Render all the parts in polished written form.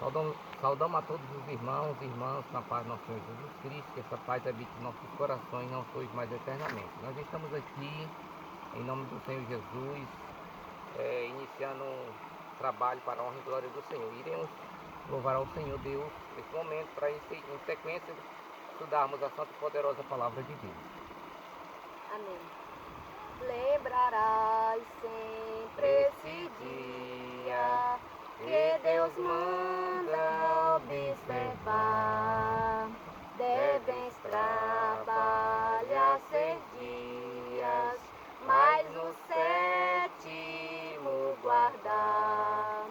Saudamos a todos os irmãos e irmãs na paz do nosso Senhor Jesus Cristo, que essa paz habite em nossos corações, não sois mais eternamente. Nós estamos aqui, em nome do Senhor Jesus, iniciando um trabalho para a honra e glória do Senhor. Iremos louvar ao Senhor Deus nesse momento, para em sequência estudarmos a santa e poderosa palavra de Deus. Amém. Lembrarás sempre esse dia que Deus manda observar. Deves trabalhar 6 dias, mas no 7º guardar.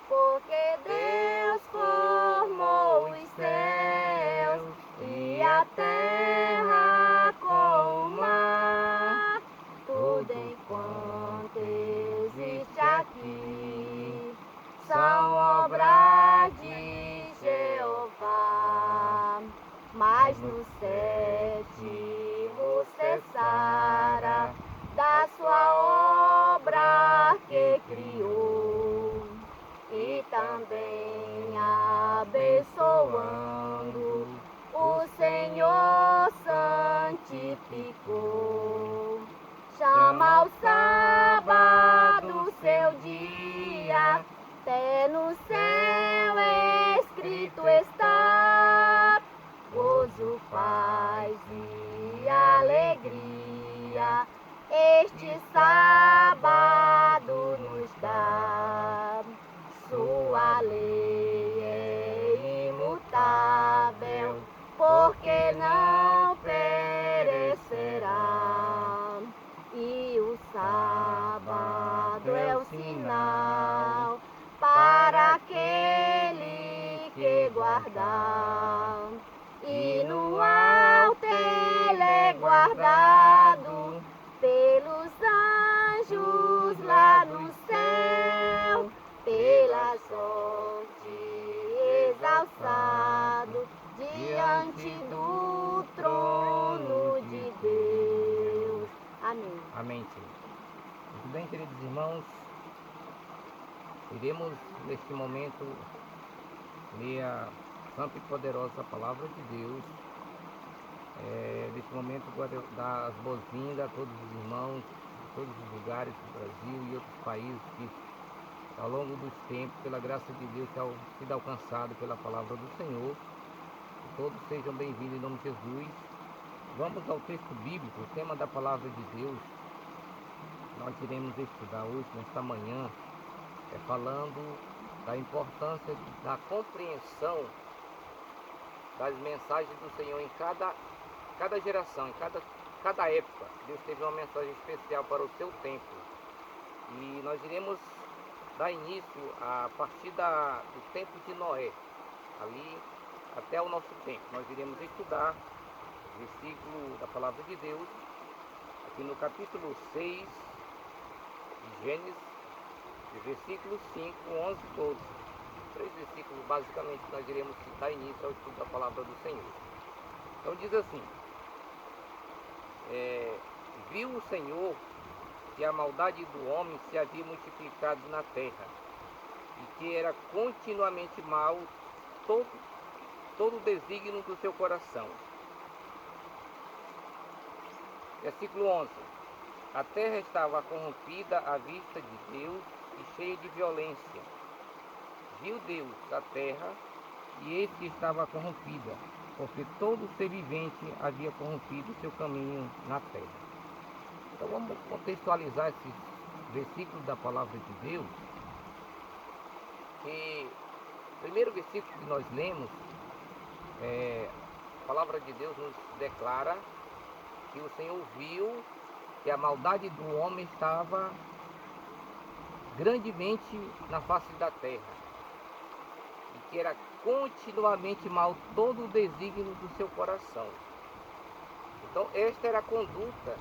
Porque Deus formou os céus e a terra com o mar. Tudo enquanto existe aqui são obras de Jeová. Mas no 7º cessara da sua obra que criou, e também abençoando o Senhor santificou. Chama o sábado seu dia, até no céu escrito está. Gozo, paz e alegria este sábado nos dá. Sua lei é imutável, porque não perecerá. E o sábado é o sinal para aquele que guardar. E no alto ele é guardado pelos anjos lá no céu, pela sorte exalçado diante do trono de Deus. Amém. Amém, Senhor. Muito bem, queridos irmãos, iremos neste momento ler a santa e poderosa palavra de Deus. Neste momento, vou dar as boas-vindas a todos os irmãos de todos os lugares do Brasil e outros países que, ao longo dos tempos, pela graça de Deus, têm sido alcançados pela palavra do Senhor. Que todos sejam bem-vindos em nome de Jesus. Vamos ao texto bíblico, o tema da palavra de Deus. Nós iremos estudar hoje, nesta manhã, falando da importância da compreensão das mensagens do Senhor em cada geração, em cada época. Deus teve uma mensagem especial para o seu tempo. E nós iremos dar início a partir do tempo de Noé, ali até o nosso tempo. Nós iremos estudar o versículo da palavra de Deus, aqui no capítulo 6 de Gênesis, de versículos 5, 11 e 12. 3 versículos, basicamente, nós iremos dar início ao estudo da palavra do Senhor. Então diz assim: viu o Senhor que a maldade do homem se havia multiplicado na terra, e que era continuamente mal todo o desígnio do seu coração. Versículo 11: a terra estava corrompida à vista de Deus e cheia de violência. Viu Deus a terra, e eis que estava corrompida, porque todo ser vivente havia corrompido seu caminho na terra. Então vamos contextualizar esses versículos da palavra de Deus. Que o primeiro versículo que nós lemos, a palavra de Deus nos declara que o Senhor viu que a maldade do homem estava grandemente na face da terra, e que era continuamente mal todo o desígnio do seu coração. Então esta era a conduta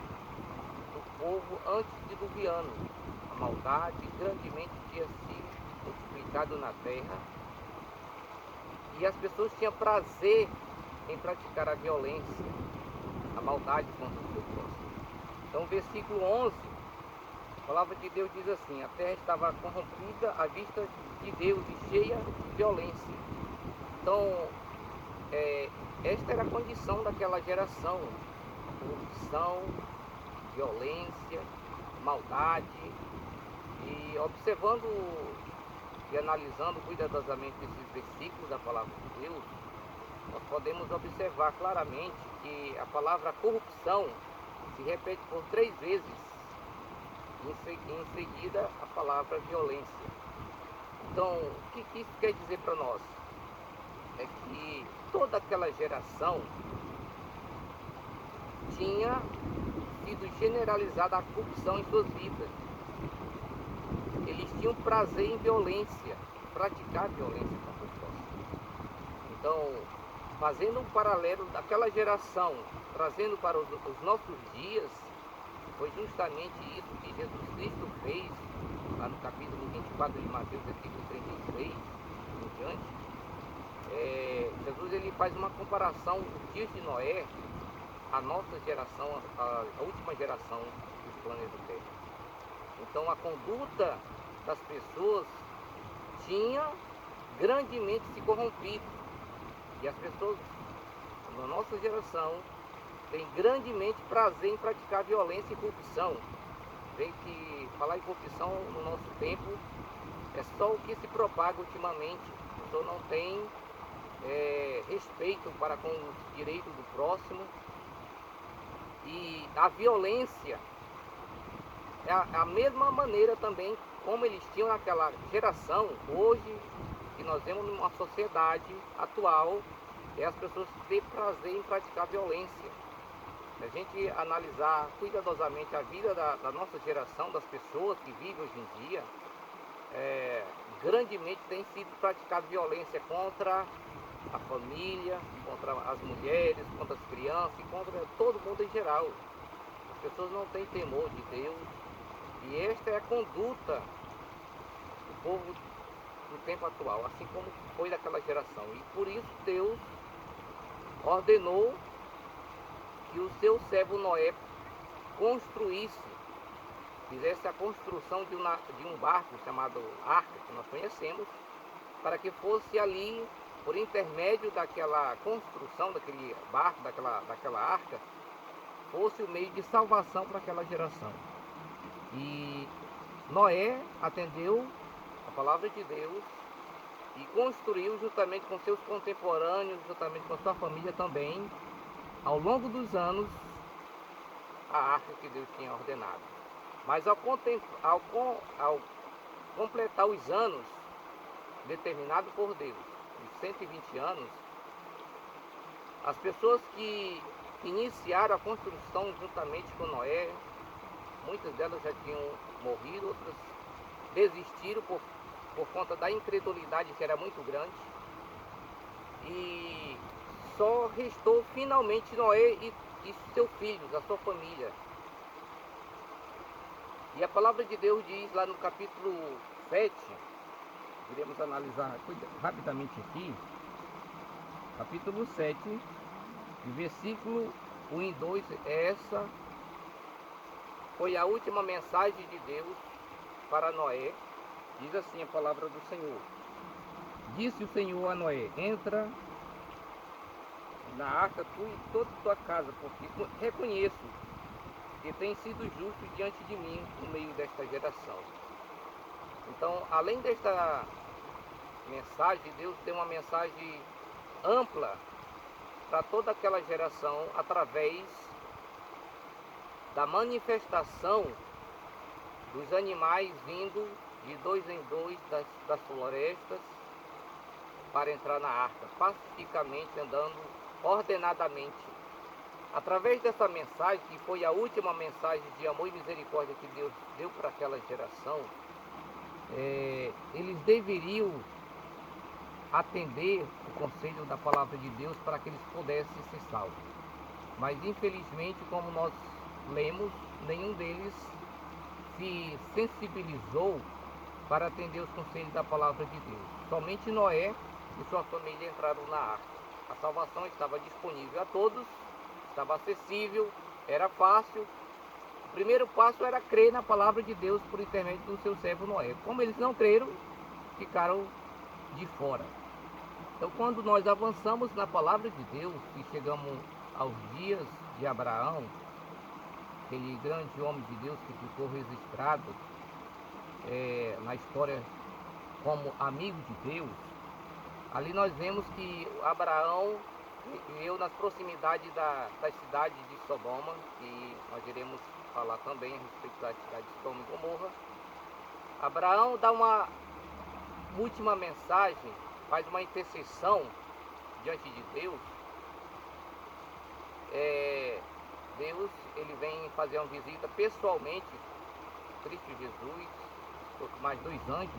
do povo antediluviano. A maldade grandemente tinha sido multiplicado na terra, e as pessoas tinham prazer em praticar a violência, a maldade contra o seu próximo. Então o versículo 11 palavra de Deus diz assim: a terra estava corrompida à vista de Deus e cheia de violência. Então, esta era a condição daquela geração: corrupção, violência, maldade. E observando e analisando cuidadosamente esses versículos da palavra de Deus, nós podemos observar claramente que a palavra corrupção se repete por 3 vezes, em seguida a palavra violência. Então, o que isso quer dizer para nós? É que toda aquela geração tinha sido generalizada a corrupção em suas vidas. Eles tinham prazer em violência, praticar violência contra o próximo. Então, fazendo um paralelo daquela geração, trazendo para os nossos dias, foi justamente isso que Jesus Cristo fez, lá no capítulo 24 de Mateus, versículo 36, em diante. Jesus ele faz uma comparação dos dias de Noé, a nossa geração, a última geração dos planeta Terra. Então a conduta das pessoas tinha grandemente se corrompido. E as pessoas na nossa geração têm grandemente prazer em praticar violência e corrupção. Vê que falar em corrupção no nosso tempo é só o que se propaga ultimamente. A pessoa não tem respeito para com os direitos do próximo. E a violência é a mesma maneira também como eles tinham naquela geração. Hoje, que nós vemos numa sociedade atual, as pessoas têm prazer em praticar violência. Se a gente analisar cuidadosamente a vida da nossa geração, das pessoas que vivem hoje em dia, grandemente tem sido praticada violência contra a família, contra as mulheres, contra as crianças e contra todo mundo em geral. As pessoas não têm temor de Deus, e esta é a conduta do povo do tempo atual, assim como foi daquela geração. E por isso Deus ordenou que o seu servo Noé construísse, fizesse a construção de um barco chamado Arca, que nós conhecemos, para que fosse ali, por intermédio daquela construção, daquele barco, daquela arca, fosse o meio de salvação para aquela geração. E Noé atendeu a palavra de Deus e construiu juntamente com seus contemporâneos, juntamente com sua família também, ao longo dos anos, a arca que Deus tinha ordenado. Mas ao completar os anos determinados por Deus, os 120 anos, as pessoas que iniciaram a construção juntamente com Noé, muitas delas já tinham morrido, outras desistiram por conta da incredulidade que era muito grande. E só restou finalmente Noé e seus filhos, a sua família. E a palavra de Deus diz lá no capítulo 7, iremos analisar rapidamente aqui, capítulo 7, versículo 1 e 2, essa foi a última mensagem de Deus para Noé. Diz assim a palavra do Senhor: disse o Senhor a Noé: entra na arca tu e toda a tua casa, porque reconheço que tem sido justo diante de mim no meio desta geração. Então, além desta mensagem, Deus tem uma mensagem ampla para toda aquela geração, através da manifestação dos animais vindo de 2 em 2 das florestas para entrar na arca, pacificamente, andando ordenadamente. Através dessa mensagem, que foi a última mensagem de amor e misericórdia que Deus deu para aquela geração, eles deveriam atender o conselho da palavra de Deus para que eles pudessem ser salvos. Mas infelizmente, como nós lemos, nenhum deles se sensibilizou para atender os conselhos da palavra de Deus. Somente Noé e sua família entraram na arca. A salvação estava disponível a todos, estava acessível, era fácil, O primeiro passo era crer na palavra de Deus por intermédio do seu servo Noé. Como eles não creram, ficaram de fora. Então, quando nós avançamos na palavra de Deus e chegamos aos dias de Abraão, aquele grande homem de Deus que ficou registrado na história como amigo de Deus, ali nós vemos que Abraão viveu nas proximidades da cidade de Sodoma, e nós iremos falar também a respeito da cidade de Sodoma e Gomorra. Abraão dá uma última mensagem, faz uma intercessão diante de Deus. Deus, ele vem fazer uma visita pessoalmente, Cristo Jesus, com mais 2 anjos,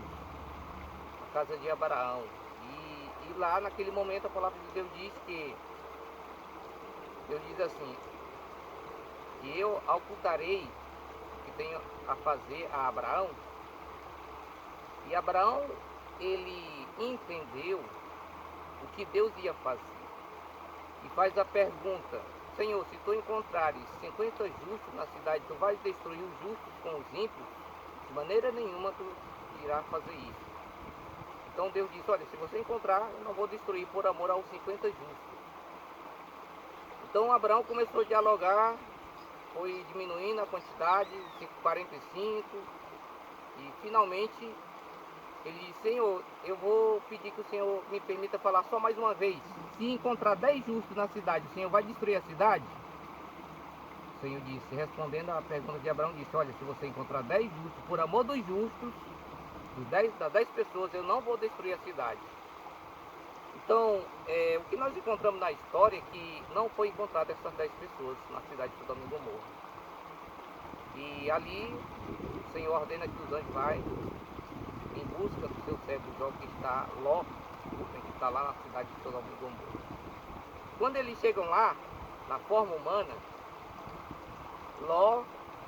na casa de Abraão. E lá naquele momento a palavra de Deus diz que, Deus diz assim, que eu ocultarei o que tenho a fazer a Abraão. E Abraão, ele entendeu o que Deus ia fazer. E faz a pergunta: Senhor, se tu encontrares 50 justos na cidade, tu vais destruir os justos com os ímpios? De maneira nenhuma tu irá fazer isso. Então Deus disse: olha, se você encontrar, eu não vou destruir por amor aos 50 justos. Então Abraão começou a dialogar, foi diminuindo a quantidade, 45, e finalmente ele disse: Senhor, eu vou pedir que o Senhor me permita falar só mais uma vez. Se encontrar 10 justos na cidade, o Senhor vai destruir a cidade? O Senhor disse, respondendo à pergunta de Abraão, disse: olha, se você encontrar 10 justos, por amor dos justos, das 10 pessoas, eu não vou destruir a cidade. Então, o que nós encontramos na história é que não foi encontrado essas 10 pessoas na cidade de Sodoma e Gomorra. E ali, o Senhor ordena que os anjos vão em busca do seu servo Jó, que está Ló, que está lá na cidade de Sodoma e Gomorra. Quando eles chegam lá, na forma humana, Ló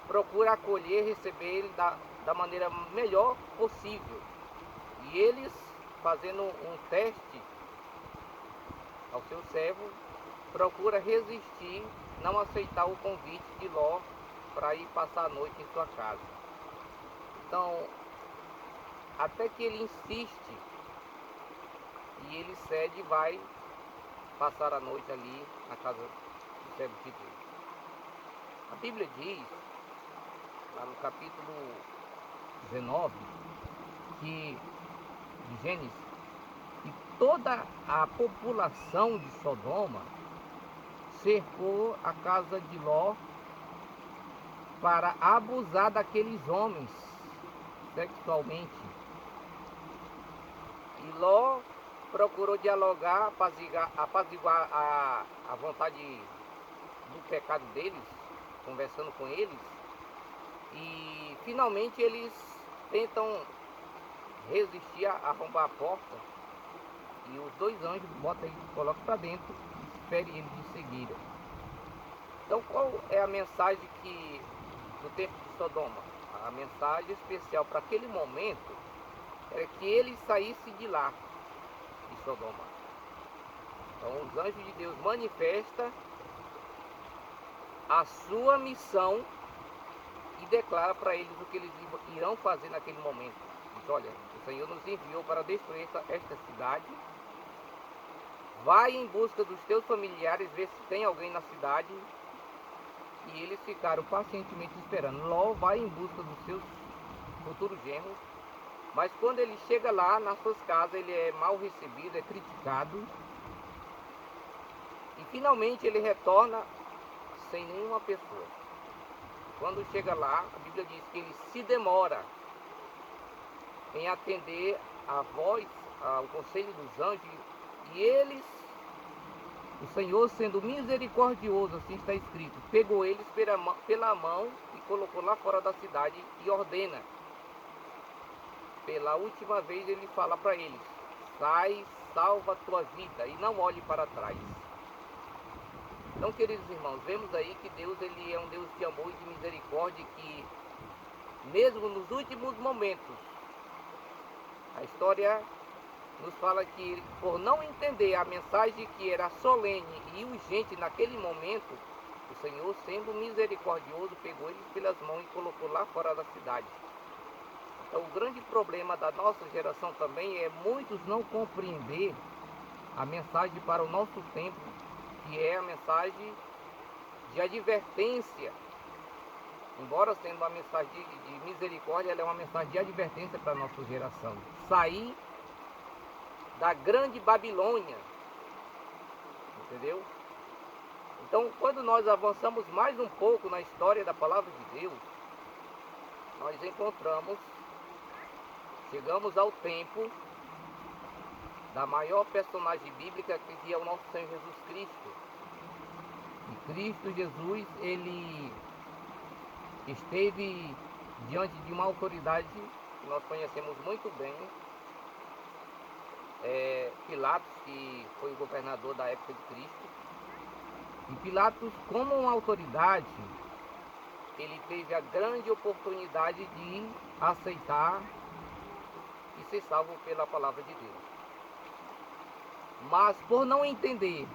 procura acolher, receber ele da maneira melhor possível. E eles, fazendo um teste ao seu servo, procura resistir, não aceitar o convite de Ló para ir passar a noite em sua casa. Então, até que ele insiste, e ele cede e vai passar a noite ali na casa do servo de Deus. A Bíblia diz, lá no capítulo 19, de Gênesis, que toda a população de Sodoma cercou a casa de Ló para abusar daqueles homens sexualmente. E Ló procurou dialogar, apaziguar a vontade do pecado deles, conversando com eles, e finalmente eles tentam resistir a arrombar a porta, e os 2 anjos colocam para dentro e espere eles de seguida. Então, qual é a mensagem do tempo de Sodoma? A mensagem especial para aquele momento era que ele saísse de lá, de Sodoma. Então, os anjos de Deus manifestam a sua missão e declara para eles o que eles irão fazer naquele momento. Diz: olha, o Senhor nos enviou para destruir esta cidade. Vai em busca dos teus familiares, ver se tem alguém na cidade. E eles ficaram pacientemente esperando. Ló vai em busca dos seus futuros genros, mas quando ele chega lá nas suas casas, ele é mal recebido, é criticado, e finalmente ele retorna sem nenhuma pessoa. Quando chega lá, a Bíblia diz que ele se demora em atender a voz, ao conselho dos anjos, e eles, o Senhor, sendo misericordioso, assim está escrito, pegou eles pela mão e colocou lá fora da cidade e ordena. Pela última vez ele fala para eles: sai, salva a tua vida e não olhe para trás. Então, queridos irmãos, vemos aí que Deus, ele é um Deus de amor e de misericórdia, que mesmo nos últimos momentos, a história nos fala que, por não entender a mensagem que era solene e urgente naquele momento, O Senhor, sendo misericordioso, pegou eles pelas mãos e colocou lá fora da cidade. Então, o grande problema da nossa geração também é muitos não compreender a mensagem para o nosso tempo, que é a mensagem de advertência. Embora sendo uma mensagem de misericórdia, ela é uma mensagem de advertência para a nossa geração. Sair da grande Babilônia, entendeu? Então, quando nós avançamos mais um pouco na história da palavra de Deus, nós chegamos ao tempo da maior personagem bíblica, que é o nosso Senhor Jesus Cristo. E Cristo Jesus, ele esteve diante de uma autoridade que nós conhecemos muito bem, Pilatos, que foi o governador da época de Cristo. E Pilatos, como uma autoridade, ele teve a grande oportunidade de aceitar e ser salvo pela palavra de Deus. Mas por não entender,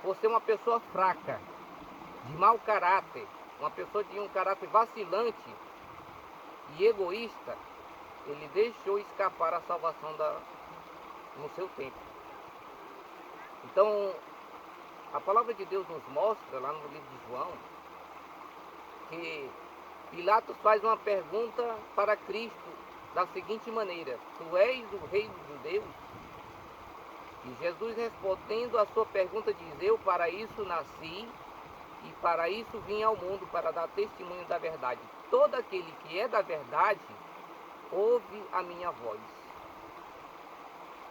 por ser uma pessoa fraca, de mau caráter, uma pessoa de um caráter vacilante e egoísta, ele deixou escapar a salvação no seu tempo. Então, a palavra de Deus nos mostra, lá no livro de João, que Pilatos faz uma pergunta para Cristo da seguinte maneira: Tu és o rei dos judeus? E Jesus, respondendo a sua pergunta, diz: Eu para isso nasci e para isso vim ao mundo, para dar testemunho da verdade. Todo aquele que é da verdade ouve a minha voz.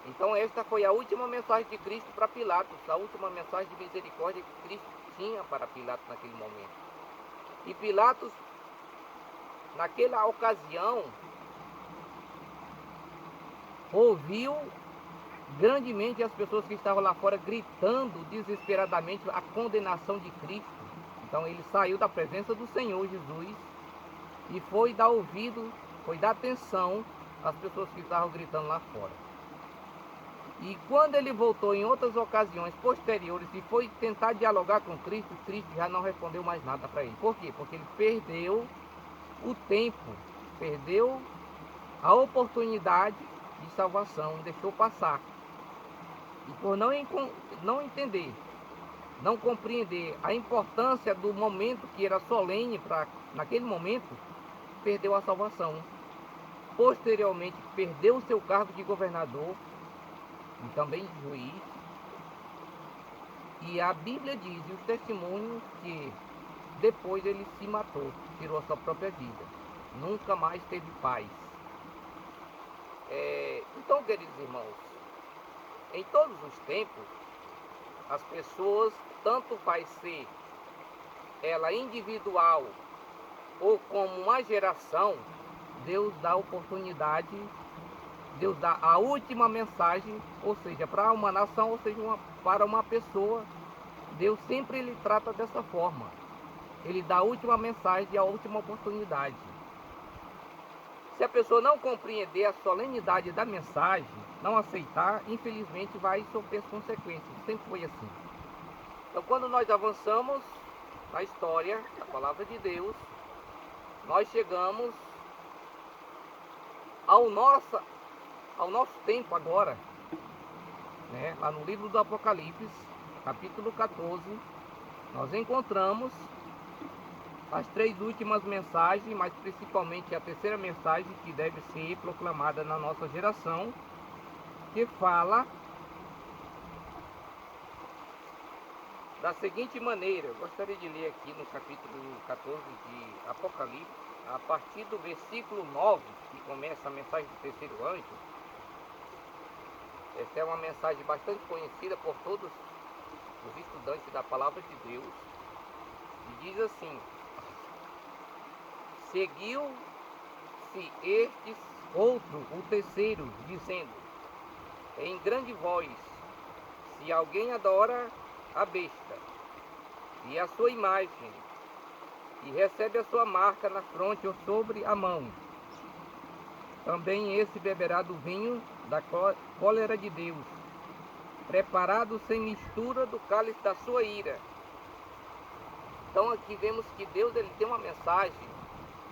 Então esta foi a última mensagem de Cristo para Pilatos, a última mensagem de misericórdia que Cristo tinha para Pilatos naquele momento. E Pilatos, naquela ocasião, ouviu grandemente as pessoas que estavam lá fora gritando desesperadamente a condenação de Cristo. Então ele saiu da presença do Senhor Jesus e foi dar ouvido, foi dar atenção às pessoas que estavam gritando lá fora. E quando ele voltou em outras ocasiões posteriores e foi tentar dialogar com Cristo, Cristo já não respondeu mais nada para ele. Por quê? Porque ele perdeu o tempo, perdeu a oportunidade de salvação, deixou passar. E por não entender, não compreender a importância do momento que era solene naquele momento, perdeu a salvação. Posteriormente, perdeu o seu cargo de governador e também de juiz. E a Bíblia diz, e os testemunhos, que depois ele se matou, tirou a sua própria vida. Nunca mais teve paz. Então, queridos irmãos, em todos os tempos, as pessoas, tanto vai ser ela individual ou como uma geração, Deus dá oportunidade, Deus dá a última mensagem, ou seja, para uma nação, ou seja, para uma pessoa. Deus sempre ele trata dessa forma. Ele dá a última mensagem e a última oportunidade. Se a pessoa não compreender a solenidade da mensagem, não aceitar, infelizmente vai sofrer as consequências. Sempre foi assim. Então, quando nós avançamos na história da palavra de Deus, nós chegamos ao nosso tempo agora, né? Lá no livro do Apocalipse, capítulo 14, nós encontramos as 3 últimas mensagens, mas principalmente a terceira mensagem que deve ser proclamada na nossa geração, que fala da seguinte maneira. Eu gostaria de ler aqui no capítulo 14 de Apocalipse, a partir do versículo 9, que começa a mensagem do terceiro anjo. Essa é uma mensagem bastante conhecida por todos os estudantes da palavra de Deus. E diz assim: Seguiu-se estes outro, o terceiro, dizendo em grande voz: Se alguém adora a besta e a sua imagem, e recebe a sua marca na fronte ou sobre a mão, também esse beberá do vinho da cólera de Deus, preparado sem mistura do cálice da sua ira. Então aqui vemos que Deus ele tem uma mensagem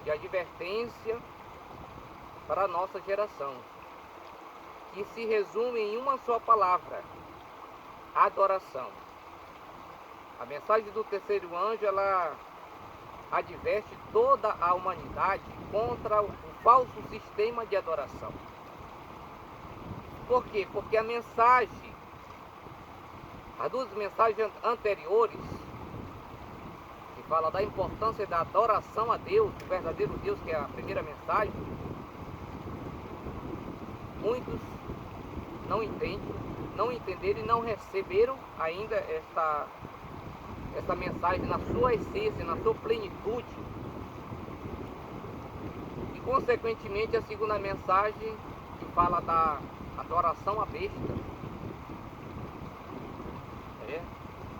de advertência para a nossa geração, que se resume em uma só palavra: adoração. A mensagem do terceiro anjo, ela adverte toda a humanidade contra o falso sistema de adoração. Por quê? Porque a mensagem, as duas mensagens anteriores, que fala da importância da adoração a Deus, o verdadeiro Deus, que é a primeira mensagem, muitos não entendem, não entenderam e não receberam ainda essa mensagem na sua essência, na sua plenitude. E consequentemente a segunda mensagem, que fala da adoração à besta,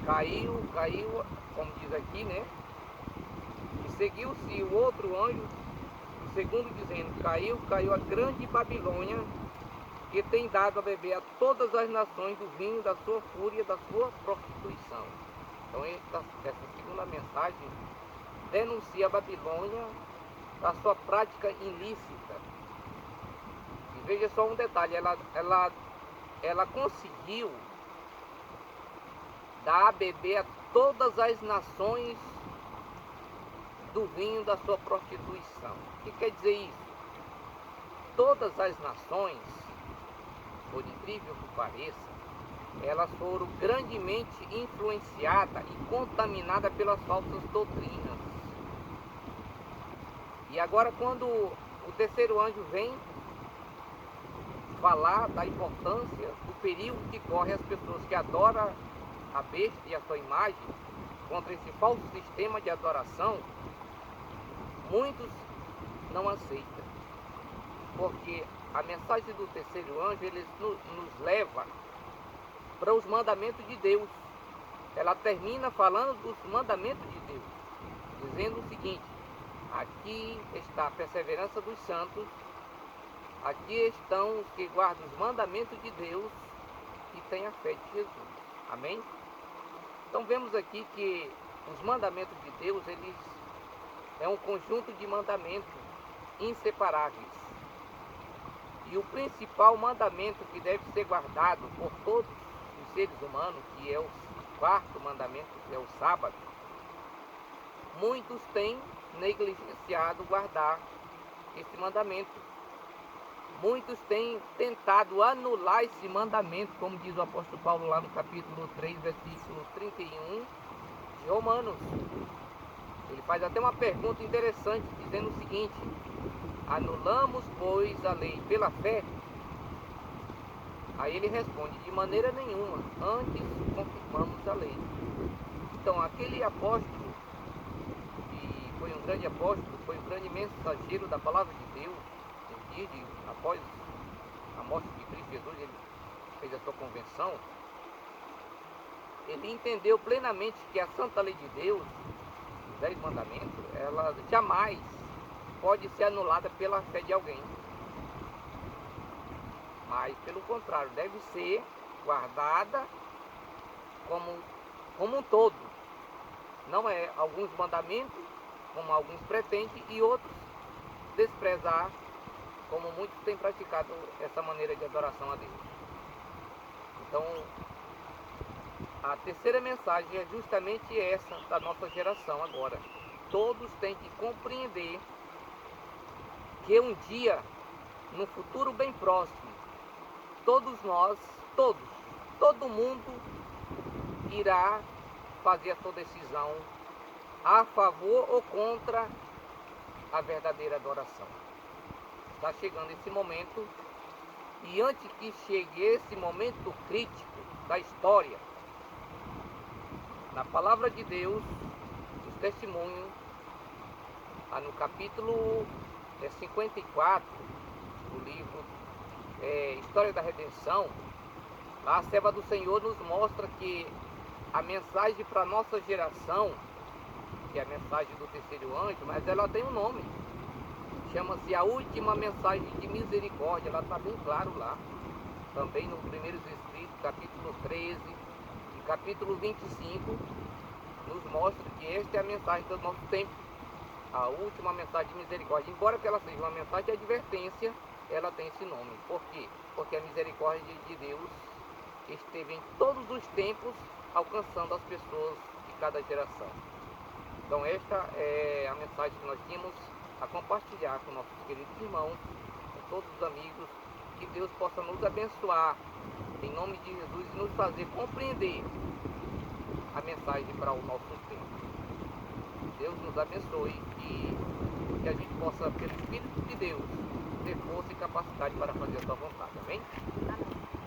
caiu, como diz aqui, né? E seguiu-se o outro anjo, o segundo, dizendo: caiu a grande Babilônia, que tem dado a beber a todas as nações do vinho da sua fúria, da sua prostituição. Então essa segunda mensagem denuncia a Babilônia da sua prática ilícita. E veja só um detalhe, ela conseguiu dar a beber a todas as nações do vinho da sua prostituição. O que quer dizer isso? Todas as nações, por incrível que pareça, elas foram grandemente influenciadas e contaminadas pelas falsas doutrinas. E agora, quando o terceiro anjo vem falar da importância, do perigo que corre as pessoas que adoram a besta e a sua imagem, contra esse falso sistema de adoração, muitos não aceitam. Porque a mensagem do terceiro anjo, ele nos leva para os mandamentos de Deus. Ela termina falando dos mandamentos de Deus, dizendo o seguinte: aqui está a perseverança dos santos, aqui estão os que guardam os mandamentos de Deus e têm a fé de Jesus. Amém? Então vemos aqui que os mandamentos de Deus, eles é um conjunto de mandamentos inseparáveis. E o principal mandamento que deve ser guardado por todos os seres humanos, que é o quarto mandamento, que é o sábado, muitos têm negligenciado guardar esse mandamento. Muitos têm tentado anular esse mandamento, como diz o apóstolo Paulo lá no capítulo 3, versículo 31 de Romanos. Ele faz até uma pergunta interessante, dizendo o seguinte: anulamos, pois, a lei pela fé? Aí ele responde: de maneira nenhuma, antes confirmamos a lei. Então aquele apóstolo, que foi um grande apóstolo, foi um grande mensageiro da palavra de Deus, após a morte de Cristo Jesus, ele fez a sua convenção. Ele entendeu plenamente que a santa lei de Deus, os 10 mandamentos, ela jamais pode ser anulada pela fé de alguém, mas pelo contrário, deve ser guardada como um todo. Não é alguns mandamentos, como alguns pretendem, e outros desprezar, como muitos têm praticado essa maneira de adoração a Deus. Então, a terceira mensagem é justamente essa da nossa geração agora. Todos têm que compreender que um dia, no futuro bem próximo, todos nós, todo mundo irá fazer a sua decisão a favor ou contra a verdadeira adoração. Está chegando esse momento, e antes que chegue esse momento crítico da história, na palavra de Deus, os testemunhos, no capítulo 54 do livro História da Redenção, lá a serva do Senhor nos mostra que a mensagem para a nossa geração, que é a mensagem do terceiro anjo, mas ela tem um nome. Chama-se a última mensagem de misericórdia. Ela está bem claro lá. Também no Primeiros Escritos, capítulo 13 e capítulo 25, nos mostra que esta é a mensagem do nosso tempo, a última mensagem de misericórdia. Embora que ela seja uma mensagem de advertência, ela tem esse nome. Por quê? Porque a misericórdia de Deus esteve em todos os tempos alcançando as pessoas de cada geração. Então esta é a mensagem que nós tínhamos a compartilhar com nossos queridos irmãos, com todos os amigos, que Deus possa nos abençoar em nome de Jesus e nos fazer compreender a mensagem para o nosso tempo. Deus nos abençoe e que a gente possa, pelo Espírito de Deus, ter força e capacidade para fazer a sua vontade. Amém? Amém.